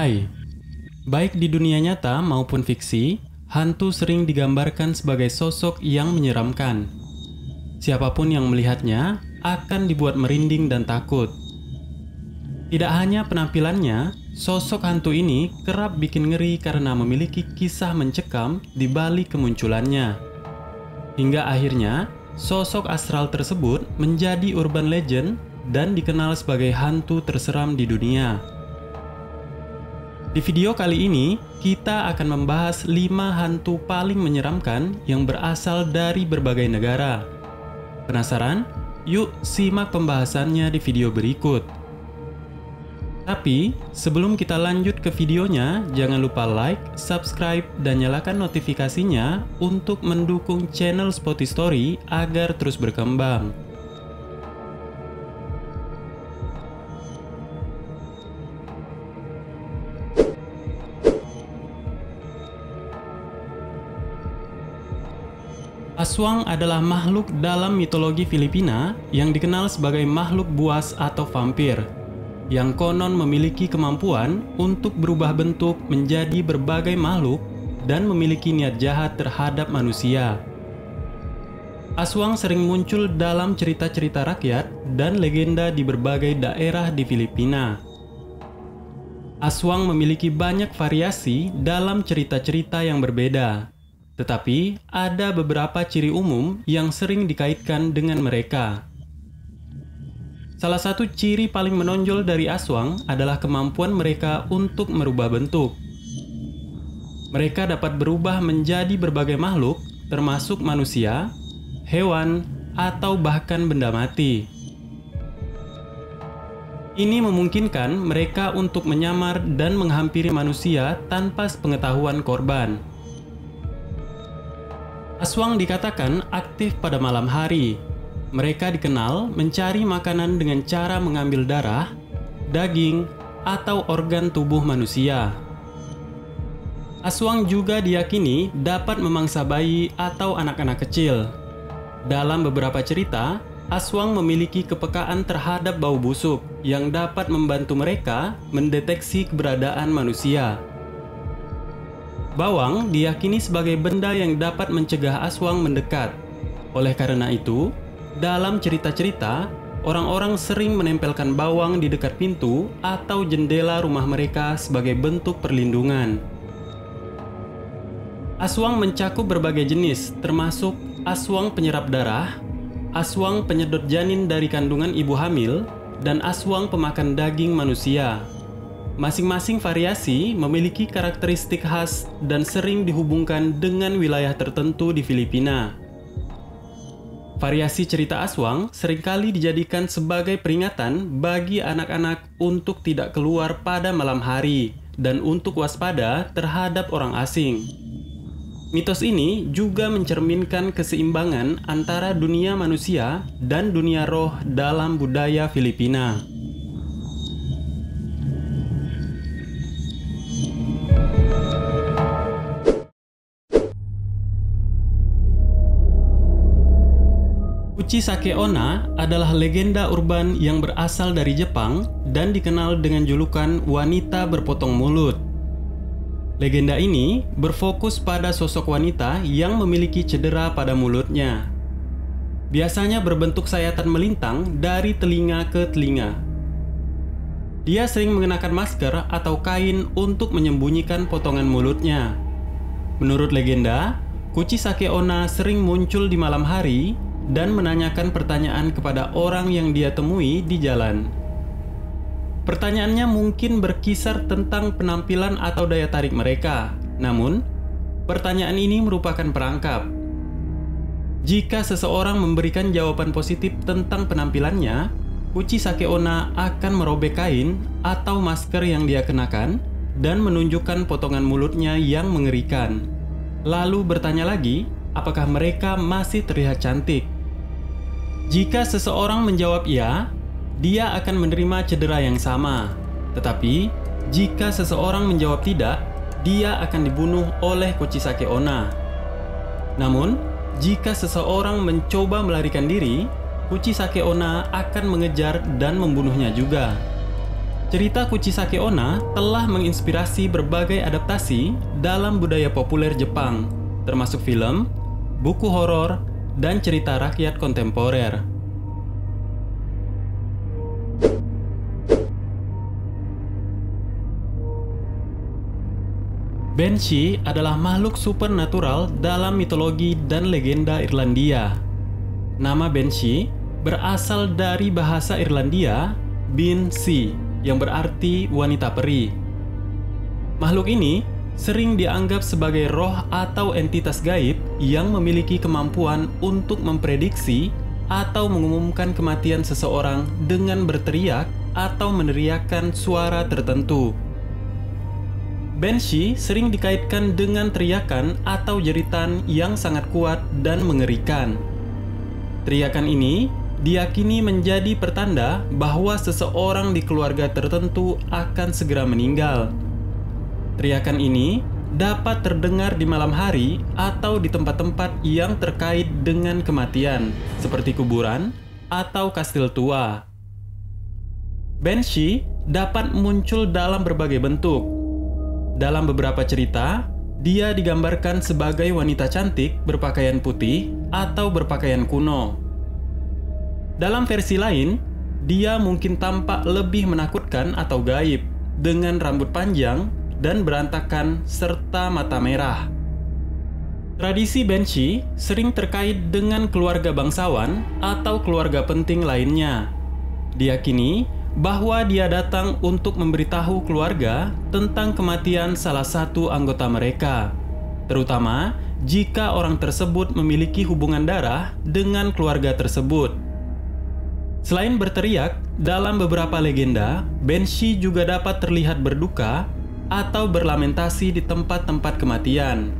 Hai, baik di dunia nyata maupun fiksi, hantu sering digambarkan sebagai sosok yang menyeramkan. Siapapun yang melihatnya akan dibuat merinding dan takut. Tidak hanya penampilannya, sosok hantu ini kerap bikin ngeri karena memiliki kisah mencekam di balik kemunculannya. Hingga akhirnya, sosok astral tersebut menjadi urban legend dan dikenal sebagai hantu terseram di dunia. Di video kali ini, kita akan membahas 5 hantu paling menyeramkan yang berasal dari berbagai negara. Penasaran? Yuk simak pembahasannya di video berikut. Tapi, sebelum kita lanjut ke videonya, jangan lupa like, subscribe, dan nyalakan notifikasinya untuk mendukung channel Spotty Story agar terus berkembang. Aswang adalah makhluk dalam mitologi Filipina yang dikenal sebagai makhluk buas atau vampir, yang konon memiliki kemampuan untuk berubah bentuk menjadi berbagai makhluk dan memiliki niat jahat terhadap manusia. Aswang sering muncul dalam cerita-cerita rakyat dan legenda di berbagai daerah di Filipina. Aswang memiliki banyak variasi dalam cerita-cerita yang berbeda. Tetapi, ada beberapa ciri umum yang sering dikaitkan dengan mereka. Salah satu ciri paling menonjol dari aswang adalah kemampuan mereka untuk merubah bentuk. Mereka dapat berubah menjadi berbagai makhluk, termasuk manusia, hewan, atau bahkan benda mati. Ini memungkinkan mereka untuk menyamar dan menghampiri manusia tanpa sepengetahuan korban. Aswang dikatakan aktif pada malam hari. Mereka dikenal mencari makanan dengan cara mengambil darah, daging, atau organ tubuh manusia. Aswang juga diyakini dapat memangsa bayi atau anak-anak kecil. Dalam beberapa cerita, aswang memiliki kepekaan terhadap bau busuk yang dapat membantu mereka mendeteksi keberadaan manusia. Bawang diyakini sebagai benda yang dapat mencegah aswang mendekat. Oleh karena itu, dalam cerita-cerita, orang-orang sering menempelkan bawang di dekat pintu atau jendela rumah mereka sebagai bentuk perlindungan. Aswang mencakup berbagai jenis, termasuk aswang penyerap darah, aswang penyedot janin dari kandungan ibu hamil, dan aswang pemakan daging manusia. Masing-masing variasi memiliki karakteristik khas dan sering dihubungkan dengan wilayah tertentu di Filipina. Variasi cerita aswang seringkali dijadikan sebagai peringatan bagi anak-anak untuk tidak keluar pada malam hari dan untuk waspada terhadap orang asing. Mitos ini juga mencerminkan keseimbangan antara dunia manusia dan dunia roh dalam budaya Filipina. Kuchisake Onna adalah legenda urban yang berasal dari Jepang dan dikenal dengan julukan wanita berpotong mulut. Legenda ini berfokus pada sosok wanita yang memiliki cedera pada mulutnya. Biasanya berbentuk sayatan melintang dari telinga ke telinga. Dia sering mengenakan masker atau kain untuk menyembunyikan potongan mulutnya. Menurut legenda, Kuchisake Onna sering muncul di malam hari dan menanyakan pertanyaan kepada orang yang dia temui di jalan. Pertanyaannya mungkin berkisar tentang penampilan atau daya tarik mereka. Namun, pertanyaan ini merupakan perangkap. Jika seseorang memberikan jawaban positif tentang penampilannya, Kuchisake Onna akan merobek kain atau masker yang dia kenakan dan menunjukkan potongan mulutnya yang mengerikan. Lalu bertanya lagi, apakah mereka masih terlihat cantik? Jika seseorang menjawab iya, dia akan menerima cedera yang sama. Tetapi, jika seseorang menjawab tidak, dia akan dibunuh oleh Kuchisake Onna. Namun, jika seseorang mencoba melarikan diri, Kuchisake Onna akan mengejar dan membunuhnya juga. Cerita Kuchisake Onna telah menginspirasi berbagai adaptasi dalam budaya populer Jepang, termasuk film, buku horor, dan cerita rakyat kontemporer. Banshee adalah makhluk supernatural dalam mitologi dan legenda Irlandia. Nama Banshee berasal dari bahasa Irlandia Bin-Sea, yang berarti wanita peri. Makhluk ini sering dianggap sebagai roh atau entitas gaib yang memiliki kemampuan untuk memprediksi atau mengumumkan kematian seseorang dengan berteriak atau meneriakkan suara tertentu. Banshee sering dikaitkan dengan teriakan atau jeritan yang sangat kuat dan mengerikan. Teriakan ini diyakini menjadi pertanda bahwa seseorang di keluarga tertentu akan segera meninggal. Teriakan ini dapat terdengar di malam hari atau di tempat-tempat yang terkait dengan kematian, seperti kuburan atau kastil tua. Banshee dapat muncul dalam berbagai bentuk. Dalam beberapa cerita, dia digambarkan sebagai wanita cantik berpakaian putih atau berpakaian kuno. Dalam versi lain, dia mungkin tampak lebih menakutkan atau gaib, dengan rambut panjang dan berantakan serta mata merah. Tradisi Banshee sering terkait dengan keluarga bangsawan atau keluarga penting lainnya. Diyakini bahwa dia datang untuk memberitahu keluarga tentang kematian salah satu anggota mereka, terutama jika orang tersebut memiliki hubungan darah dengan keluarga tersebut. Selain berteriak, dalam beberapa legenda, Banshee juga dapat terlihat berduka atau berlamentasi di tempat-tempat kematian.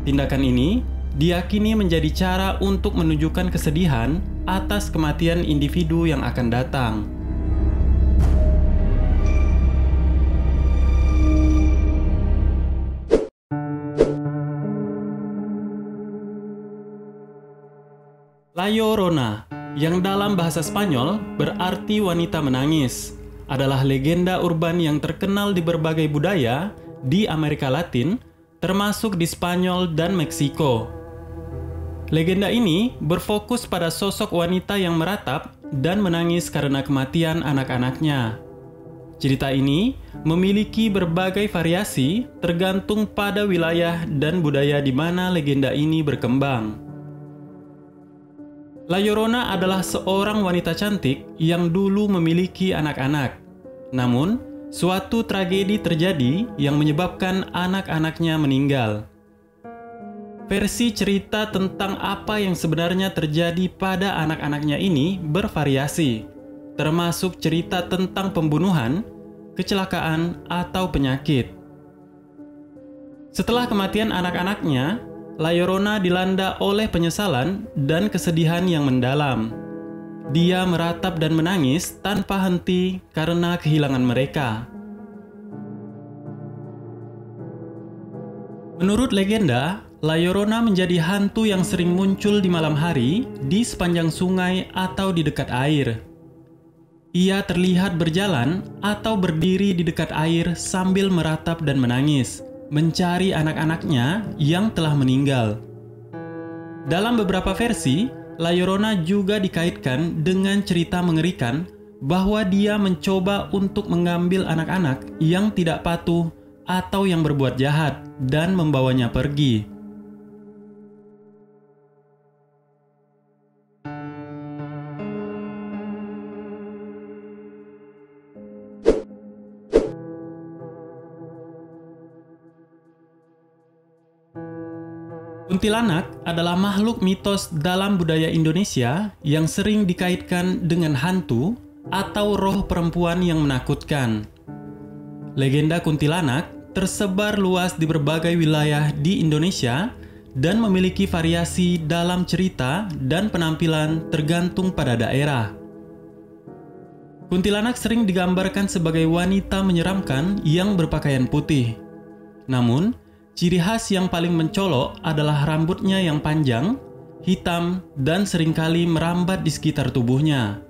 Tindakan ini diyakini menjadi cara untuk menunjukkan kesedihan atas kematian individu yang akan datang. La Llorona, yang dalam bahasa Spanyol berarti wanita menangis, adalah legenda urban yang terkenal di berbagai budaya di Amerika Latin, termasuk di Spanyol dan Meksiko. Legenda ini berfokus pada sosok wanita yang meratap dan menangis karena kematian anak-anaknya. Cerita ini memiliki berbagai variasi tergantung pada wilayah dan budaya di mana legenda ini berkembang. La Llorona adalah seorang wanita cantik yang dulu memiliki anak-anak. Namun, suatu tragedi terjadi yang menyebabkan anak-anaknya meninggal. Versi cerita tentang apa yang sebenarnya terjadi pada anak-anaknya ini bervariasi, termasuk cerita tentang pembunuhan, kecelakaan, atau penyakit. Setelah kematian anak-anaknya, La Llorona dilanda oleh penyesalan dan kesedihan yang mendalam. Dia meratap dan menangis tanpa henti karena kehilangan mereka. Menurut legenda, La Llorona menjadi hantu yang sering muncul di malam hari di sepanjang sungai atau di dekat air. Ia terlihat berjalan atau berdiri di dekat air sambil meratap dan menangis, mencari anak-anaknya yang telah meninggal. Dalam beberapa versi, La Llorona juga dikaitkan dengan cerita mengerikan bahwa dia mencoba untuk mengambil anak-anak yang tidak patuh atau yang berbuat jahat dan membawanya pergi. Kuntilanak adalah makhluk mitos dalam budaya Indonesia yang sering dikaitkan dengan hantu atau roh perempuan yang menakutkan. Legenda kuntilanak tersebar luas di berbagai wilayah di Indonesia dan memiliki variasi dalam cerita dan penampilan tergantung pada daerah. Kuntilanak sering digambarkan sebagai wanita menyeramkan yang berpakaian putih. Namun, ciri khas yang paling mencolok adalah rambutnya yang panjang, hitam, dan seringkali merambat di sekitar tubuhnya.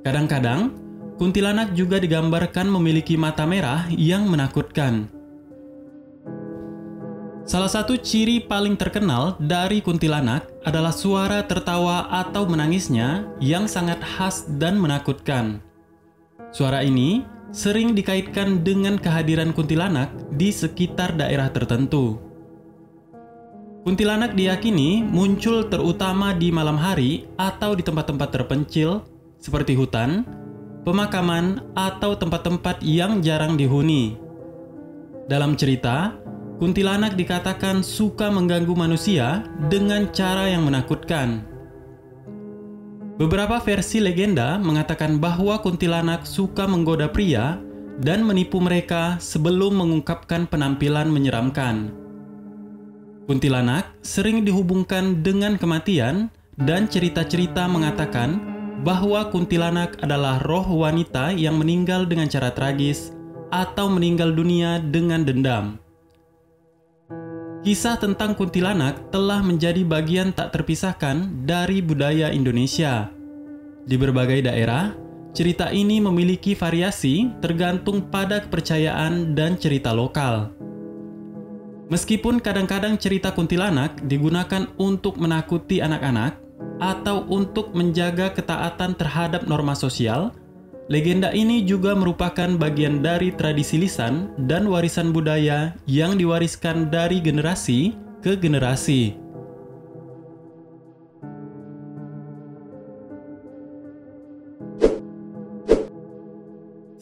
Kadang-kadang, kuntilanak juga digambarkan memiliki mata merah yang menakutkan. Salah satu ciri paling terkenal dari kuntilanak adalah suara tertawa atau menangisnya yang sangat khas dan menakutkan. Suara ini sering dikaitkan dengan kehadiran kuntilanak di sekitar daerah tertentu. Kuntilanak diyakini muncul terutama di malam hari atau di tempat-tempat terpencil seperti hutan, pemakaman, atau tempat-tempat yang jarang dihuni. Dalam cerita, kuntilanak dikatakan suka mengganggu manusia dengan cara yang menakutkan. Beberapa versi legenda mengatakan bahwa kuntilanak suka menggoda pria dan menipu mereka sebelum mengungkapkan penampilan menyeramkan. Kuntilanak sering dihubungkan dengan kematian, dan cerita-cerita mengatakan bahwa kuntilanak adalah roh wanita yang meninggal dengan cara tragis atau meninggal dunia dengan dendam. Kisah tentang kuntilanak telah menjadi bagian tak terpisahkan dari budaya Indonesia. Di berbagai daerah, cerita ini memiliki variasi tergantung pada kepercayaan dan cerita lokal. Meskipun kadang-kadang cerita kuntilanak digunakan untuk menakuti anak-anak atau untuk menjaga ketaatan terhadap norma sosial, legenda ini juga merupakan bagian dari tradisi lisan dan warisan budaya yang diwariskan dari generasi ke generasi.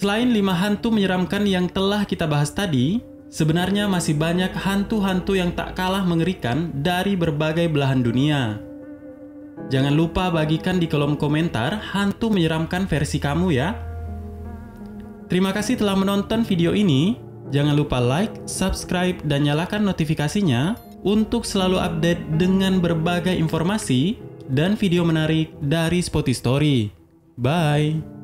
Selain 5 hantu menyeramkan yang telah kita bahas tadi, sebenarnya masih banyak hantu-hantu yang tak kalah mengerikan dari berbagai belahan dunia. Jangan lupa bagikan di kolom komentar hantu menyeramkan versi kamu ya. Terima kasih telah menonton video ini. Jangan lupa like, subscribe, dan nyalakan notifikasinya untuk selalu update dengan berbagai informasi dan video menarik dari Spotty Story. Bye!